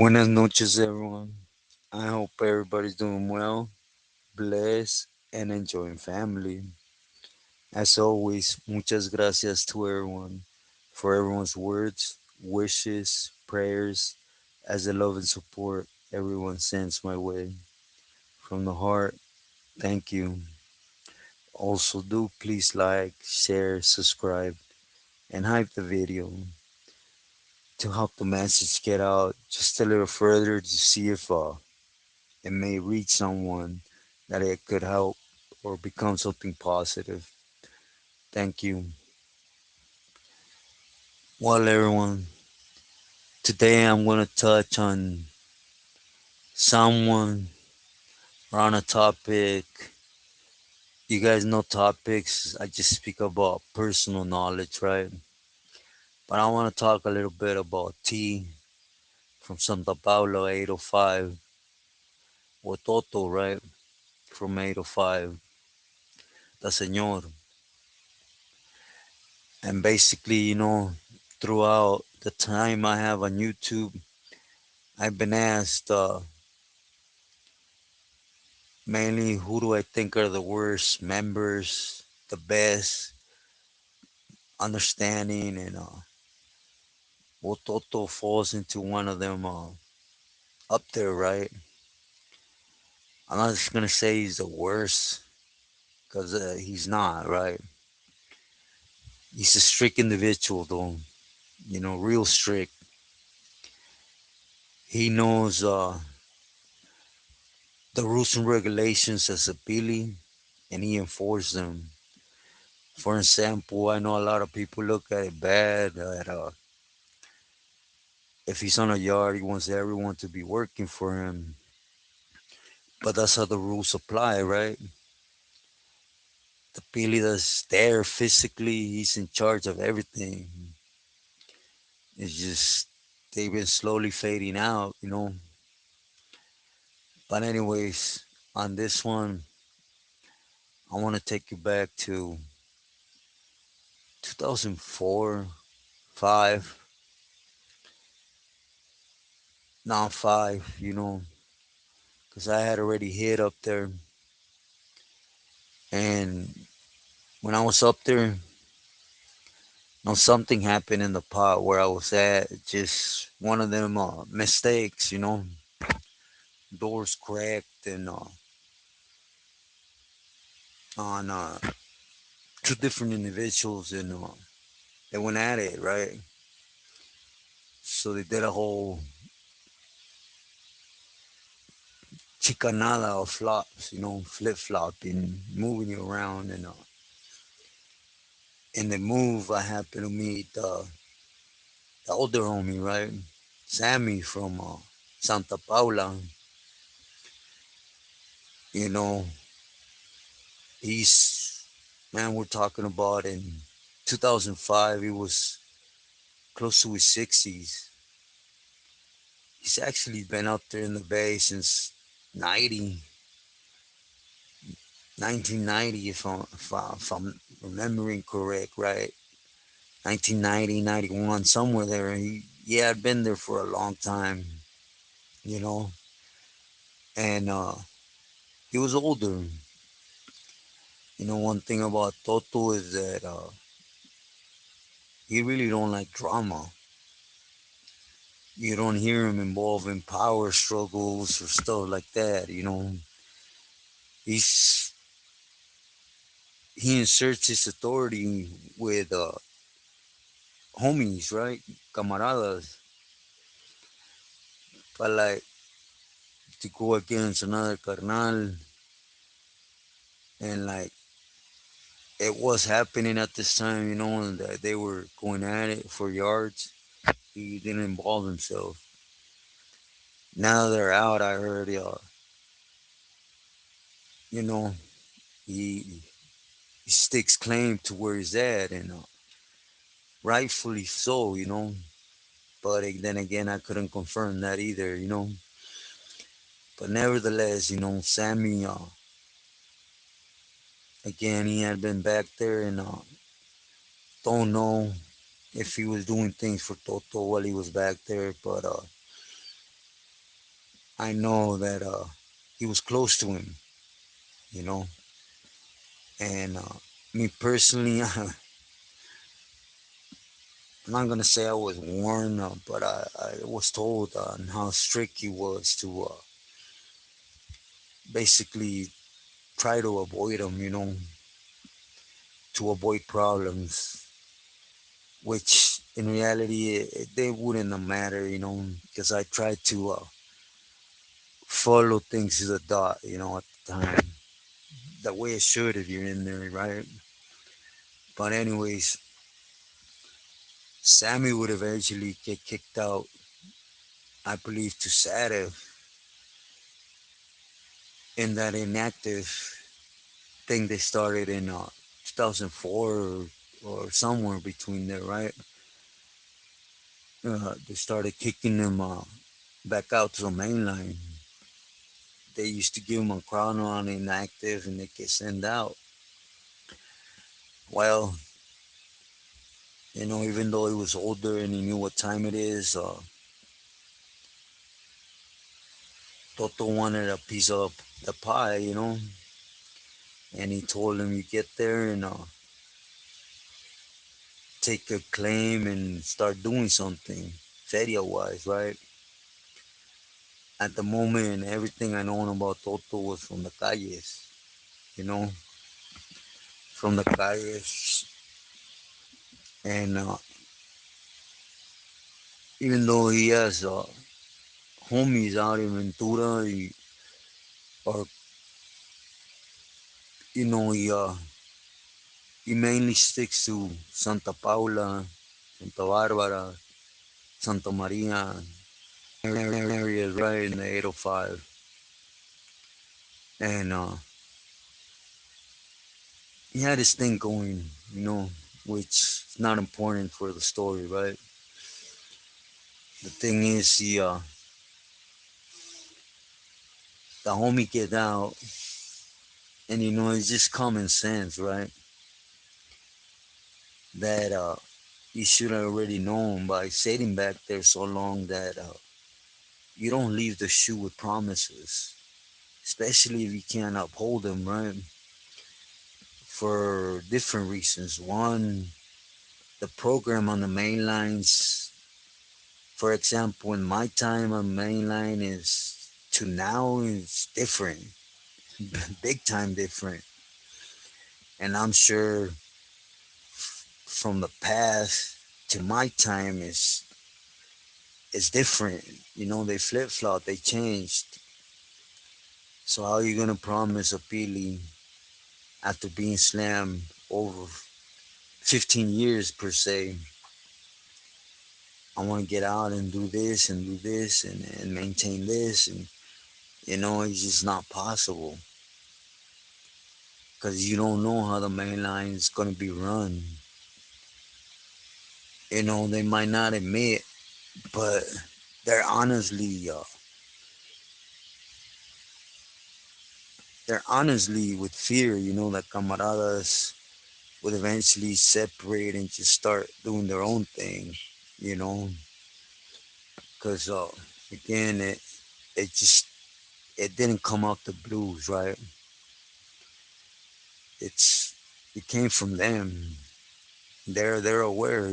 Buenas noches, everyone. I hope everybody's doing well, blessed, and enjoying family. As always, muchas gracias to everyone for everyone's words, wishes, prayers, as the love and support everyone sends my way. From the heart, thank you. Also, do please like, share, subscribe, and hype the video to help the message get out just a little further to see if it may reach someone that it could help or become something positive. Thank you. Well, everyone, today I'm going to touch on someone or on a topic. You guys know topics. I just speak about personal knowledge, right? But I want to talk a little bit about tea from Santa Paula 805 or Toto, right? From 805, the Señor. And basically, throughout the time I have on YouTube, I've been asked mainly who do I think are the worst members, the best, understanding, and well, Toto falls into one of them up there, right? I'm not just gonna say he's the worst because he's not, right? He's a strict individual, though, real strict. He knows the rules and regulations as a Billy, and he enforces them. For example, I know a lot of people look at it bad. That if he's on a yard, he wants everyone to be working for him. But that's how the rules apply, right? The Pili that's there physically, he's in charge of everything. It's just they've been slowly fading out. But anyways, on this one, I want to take you back to 2004, five, not five, because I had already hit up there. And when I was up there, something happened in the pot where I was at. Just one of them mistakes. Doors cracked and on two different individuals and they went at it, right? So they did a whole chicanada of flops, flip flopping, moving you around. And in the move, I happened to meet the older homie, right? Sammy from Santa Paula. You know, he's, man, we're talking about in 2005, he was close to his 60s. He's actually been out there in the Bay since 90, 1990, if I'm remembering correct, right? 1990, 91, somewhere there. He had been there for a long time, you know, and he was older. One thing about Toto is that he really don't like drama. You don't hear him involved in power struggles or stuff like that. He's he inserts his authority with homies, right? Camaradas. But like to go against another carnal and like it was happening at this time, and that they were going at it for yards. He didn't involve himself. Now they're out, I heard, you know, he, he sticks claim to where he's at, and rightfully so. But then again, I couldn't confirm that either. But nevertheless, Sammy, again, he had been back there and don't know if he was doing things for Toto while he was back there. But I know that he was close to him, you know. And me personally, I'm not gonna say I was warned, but I was told on how strict he was to basically try to avoid him, to avoid problems, which in reality they wouldn't have mattered, because I tried to follow things to the dot, at the time, the way it should if you're in there, right? But anyways, Sammy would eventually get kicked out, I believe, to Sadev in that inactive thing they started in 2004 or somewhere between there, right? They started kicking them back out to the main line. They used to give them a crown on inactive and they get sent out. Well, even though he was older and he knew what time it is, Toto wanted a piece of the pie, and he told him, you get there and take a claim and start doing something, feria wise, right? At the moment, everything I known about Toto was from the calles, you know, from the calles. And even though he has homies out in Ventura, or he mainly sticks to Santa Paula, Santa Barbara, Santa Maria, areas right in the 805. And he had his thing going, which is not important for the story, right? The thing is, the homie get out, and it's just common sense, right? That you should have already known by sitting back there so long that you don't leave the shoe with promises, especially if you can't uphold them, right? For different reasons. One, the program on the main lines, for example, in my time on main line is to now is different, big time different. And I'm sure from the past to my time is different. They flip flop, they changed. So how are you gonna promise a Pili after being slammed over 15 years per se? I want to get out and do this and maintain this, and it's just not possible because you don't know how the main line is gonna be run. They might not admit, but they're honestly, with fear. That camaradas would eventually separate and just start doing their own thing. You know, because again, it just it didn't come out the blues, right? It's it came from them. They're aware,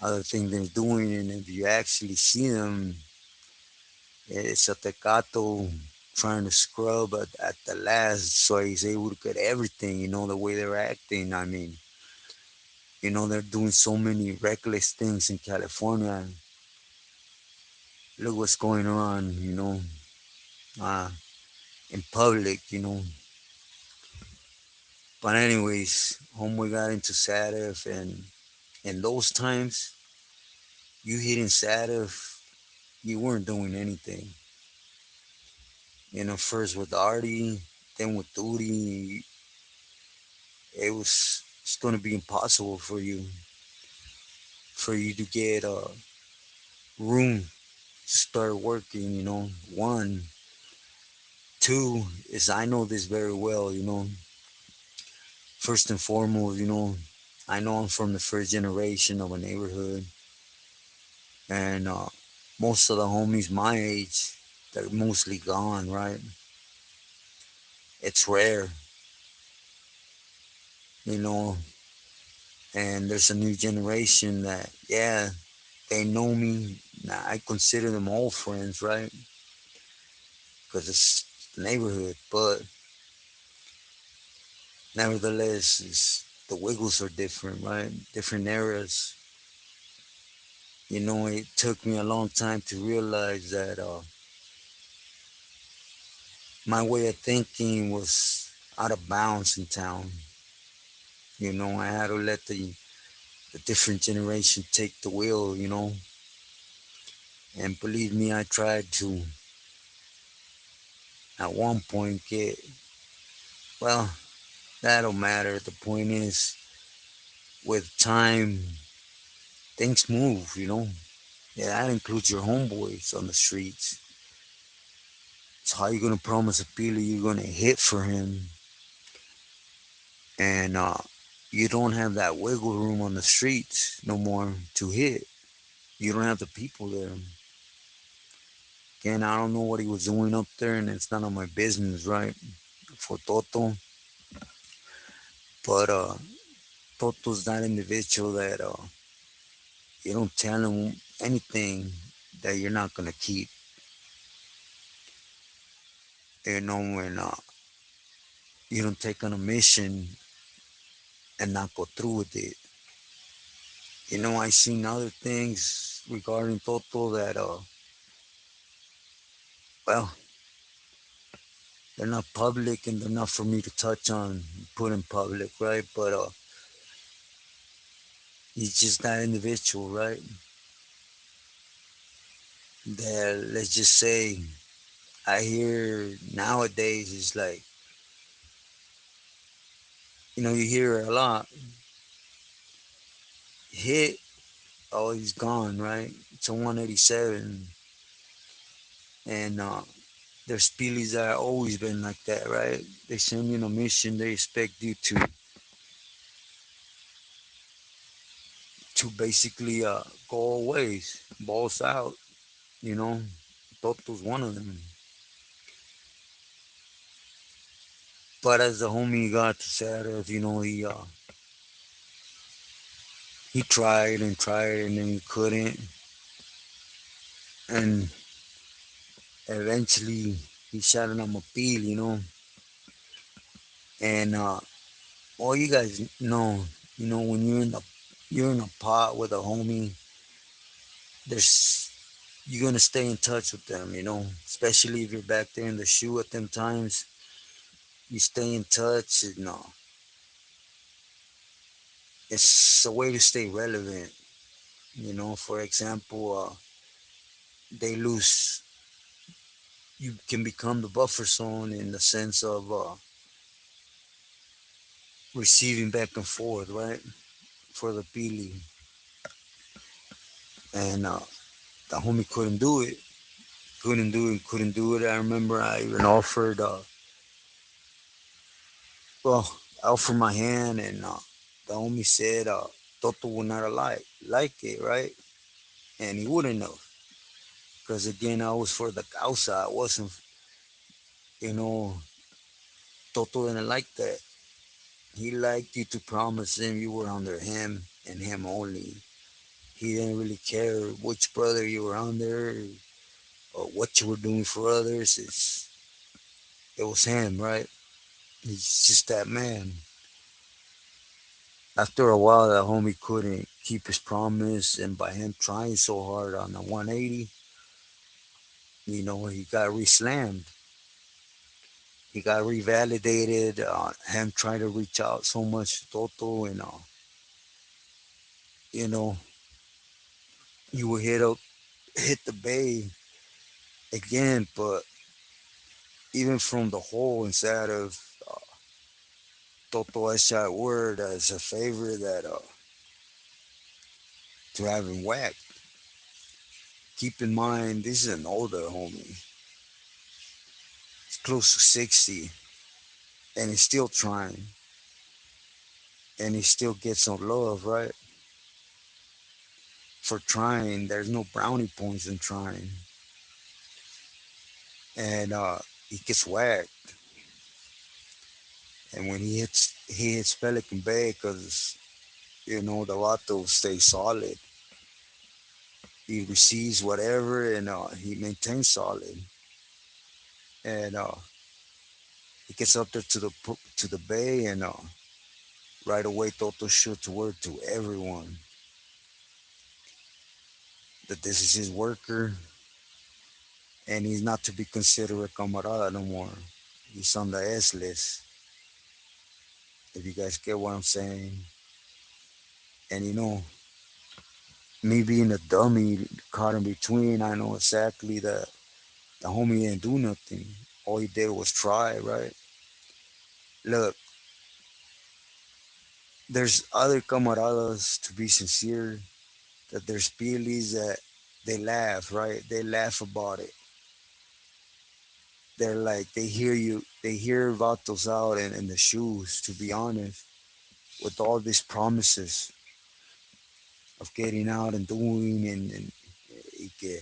other thing they're doing, and if you actually see them, it's a tecato trying to scrub at the last, so he's able to get everything. The way they're acting. I mean, they're doing so many reckless things in California. Look what's going on, uh, in public. But anyways, homeboy got into Sadif, and in those times, you hitting Sadif, you weren't doing anything. First with Artie, then with Duty, it's gonna be impossible for you to get room to start working. One, two is I know this very well. First and foremost, I know I'm from the first generation of a neighborhood, and most of the homies my age, they're mostly gone, right? It's rare, you know, and there's a new generation that, yeah, they know me. Now, I consider them all friends, right? Because it's the neighborhood, but nevertheless, the wiggles are different, right? Different eras. You know, it took me a long time to realize that my way of thinking was out of bounds in town. You know, I had to let the different generation take the wheel, you know. And believe me, I tried to, at one point, get, well, that don't matter. The point is, with time, things move, you know. Yeah, that includes your homeboys on the streets. So how you gonna promise a Pili you're gonna hit for him and you don't have that wiggle room on the streets no more to hit. You don't have the people there. Again, I don't know what he was doing up there, and it's none of my business, right? For Toto, but Toto's that individual that you don't tell him anything that you're not gonna keep. You know, when you don't take on a mission and not go through with it. You know, I seen other things regarding Toto that well, they're not public and they're not for me to touch on, put in public, right? But he's just that individual, right? That, let's just say, I hear nowadays is like, you know, you hear it a lot. Hit, oh, he's gone, right? It's a 187. And there's Peelys that have always been like that, right? They send you on a mission, they expect you to basically go away, balls out, you know. Toto's one of them. But as the homie got to Saturday, you know, he tried and tried and then he couldn't. And eventually he shot it on my peel, you know. And all you guys know, you know, when you're in a pot with a homie, there's you're gonna stay in touch with them, you know. Especially if you're back there in the shoe at them times, you stay in touch. And it's a way to stay relevant. You know, for example, they lose. You can become the buffer zone in the sense of receiving back and forth, right? For the Pili. And the homie couldn't do it. Couldn't do it. I remember I even offered, well, I offered my hand, and the homie said Toto would not like it, right? And he wouldn't know. Because again, I was for the causa. I wasn't, you know, Toto didn't like that. He liked you to promise him you were under him and him only. He didn't really care which brother you were under or what you were doing for others. It was him, right? He's just that man. After a while, that homie couldn't keep his promise, and by him trying so hard on the 180, you know, he got re-slammed. He got revalidated. Him trying to reach out so much to Toto, and you know, you would hit the bay again, but even from the hole inside of Toto, I shot word as a favor that to have him whacked. Keep in mind, this is an older homie. He's close to 60, and he's still trying, and he still gets some love, right? for trying. There's no brownie points in trying, and he gets whacked. And when he hits Pelican Bay because the vato stays solid. He receives whatever and he maintains solid. And he gets up there to the bay and right away Toto shoots word to everyone that this is his worker and he's not to be considered a camarada no more. He's on the S list. If you guys get what I'm saying. And me being a dummy caught in between, I know exactly that the homie didn't do nothing. All he did was try, right? Look, there's other camaradas to be sincere, that there's pilis that they laugh, right? They laugh about it. They're like, they hear vatos out in the shoes, to be honest, with all these promises of getting out and doing y que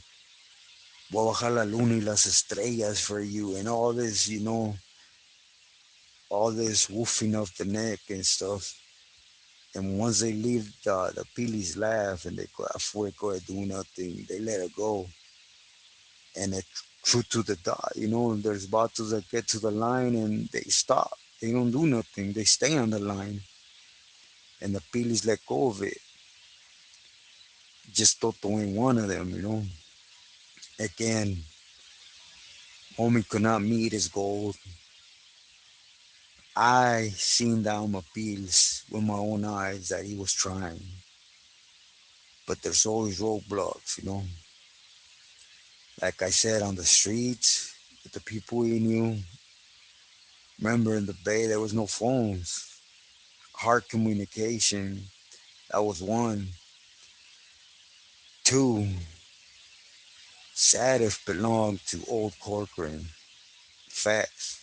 voy a bajar la luna y las estrellas for you and all this, all this woofing of the neck and stuff. And once they leave the pilis laugh and they go fuego and do nothing, they let it go. And it true to the dot, there's bottles that get to the line and they stop. They don't do nothing. They stay on the line. And the pilis let go of it. Just Toto ain't one of them. Again, homie could not meet his goal. I seen down my pills with my own eyes that he was trying. But there's always roadblocks. Like I said, on the streets, with the people he knew. Remember in the Bay, there was no phones. Hard communication, that was one. Two, Sadif belonged to old Corcoran. Facts.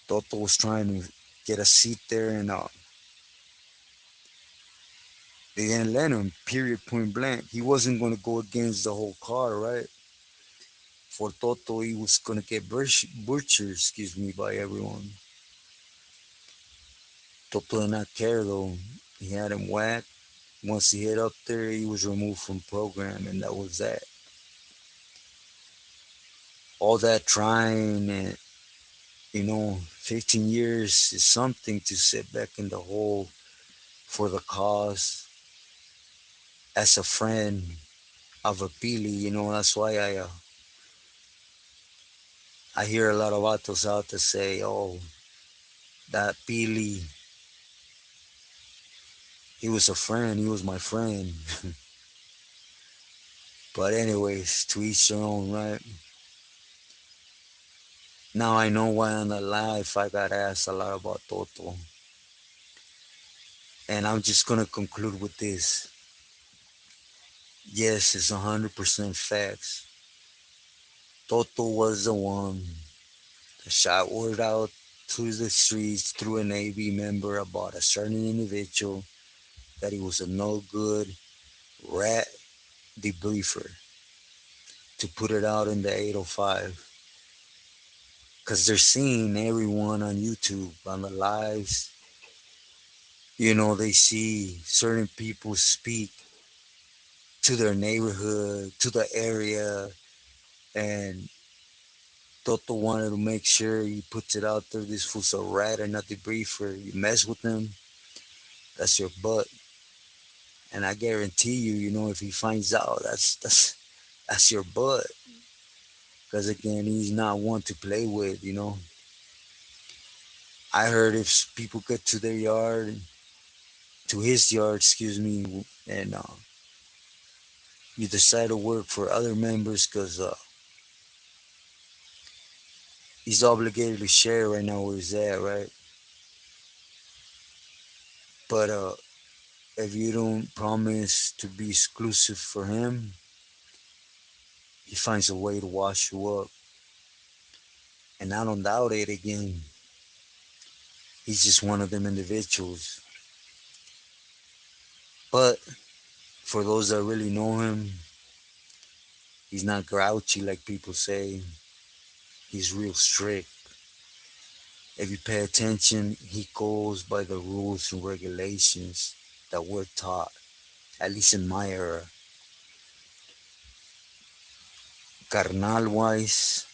Toto was trying to get a seat there and they didn't let him, period, point blank. He wasn't going to go against the whole car, right? For Toto, he was going to get butchered, excuse me, by everyone. Toto did not care though. He had him whacked. Once he hit up there, he was removed from program, and that was that. All that trying and 15 years is something to sit back in the hole for the cause as a friend of a Pili. That's why I hear a lot of vatos out to say, oh, that Pili, he was a friend, he was my friend. But anyways, to each their own, right? Now I know why on the live I got asked a lot about Toto. And I'm just gonna conclude with this. Yes, it's 100% facts. Toto was the one that shot word out through the streets through a Navy member about a certain individual that he was a no good rat debriefer, to put it out in the 805. Because they're seeing everyone on YouTube, on the lives. They see certain people speak to their neighborhood, to the area, and Toto wanted to make sure he puts it out there. This fool's a rat and not the briefer. You mess with him, that's your butt. And I guarantee you, if he finds out, that's your butt. Because again, he's not one to play with. I heard if people get to their yard, to his yard, excuse me, and you decide to work for other members because he's obligated to share right now where he's at, right? But if you don't promise to be exclusive for him, he finds a way to wash you up. And I don't doubt it again. He's just one of them individuals. But For those that really know him, he's not grouchy like people say. He's real strict. If you pay attention, he goes by the rules and regulations that we're taught, at least in my era. Carnal wise,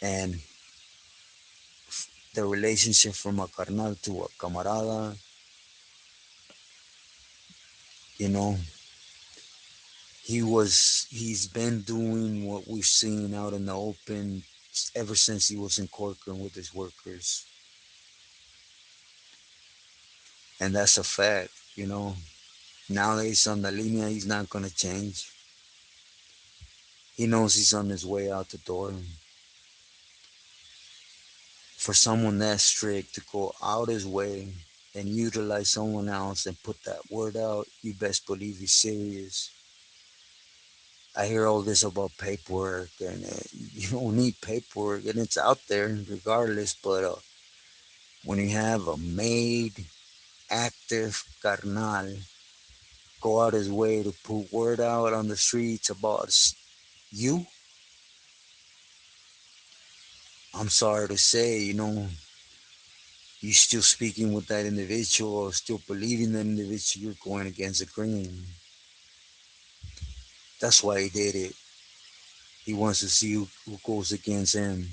and the relationship from a carnal to a camarada, you know, he's been doing what we've seen out in the open ever since he was in Corcoran with his workers. And that's a fact, you know. Now that he's on the linea, he's not gonna change. He knows he's on his way out the door. For someone that strict to go out his way and utilize someone else and put that word out, you best believe he's serious. I hear all this about paperwork, and you don't need paperwork, and it's out there regardless. But when you have a made, active carnal go out his way to put word out on the streets about you, I'm sorry to say, you know, you still speaking with that individual or still believing that individual, you're going against the grain. That's why he did it. He wants to see who goes against him.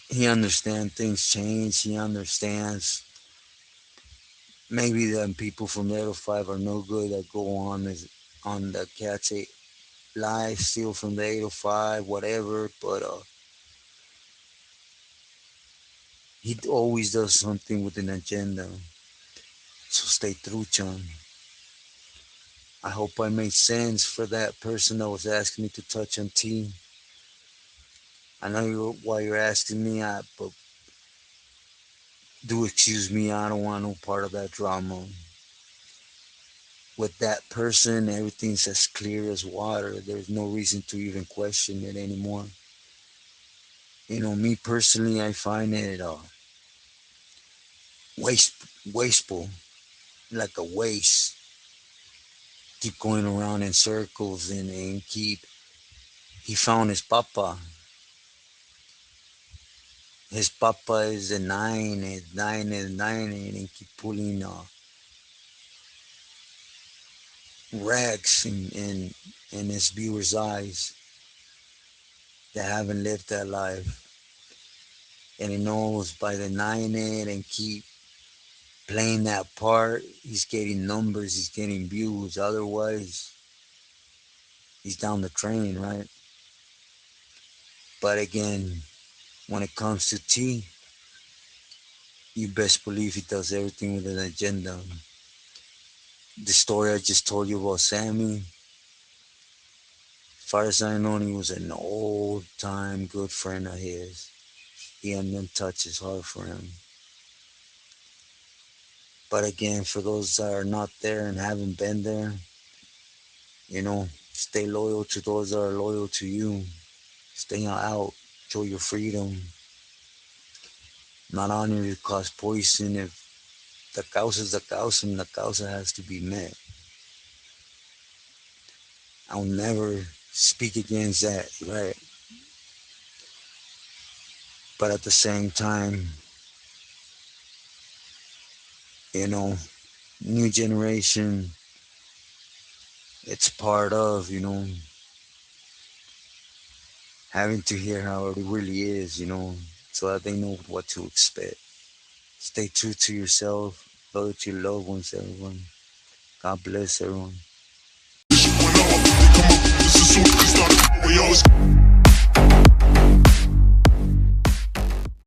He understands things change. He understands maybe them people from the 805 are no good that go on the cat's live steal from the 805, whatever. But he always does something with an agenda. So stay true, John. I hope I made sense for that person that was asking me to touch on T. I know why you're asking me, but do excuse me. I don't want no part of that drama. With that person, everything's as clear as water. There's no reason to even question it anymore. You know, me personally, I find it waste, wasteful, like a waste. Keep going around in circles and keep. He found his papa. His papa is a nine, is nine, is nine, and keep pulling rags in his viewers' eyes that haven't lived that life. And he knows by the nine it and keep playing that part, he's getting numbers, he's getting views. Otherwise, he's down the train, right? But again, when it comes to T, you best believe he does everything with an agenda. The story I just told you about Sammy, as far as I know, he was an old time good friend of his. He hadn't been touched his heart for him. But again, for those that are not there and haven't been there, you know, stay loyal to those that are loyal to you. Stay out, enjoy your freedom. Not honoring to cause poison. If the causa is the causa and the causa has to be met, I'll never speak against that, right? But at the same time, you know, new generation, it's part of, having to hear how it really is, so that they know what to expect. Stay true to yourself, loyal to your loved ones, everyone. God bless everyone.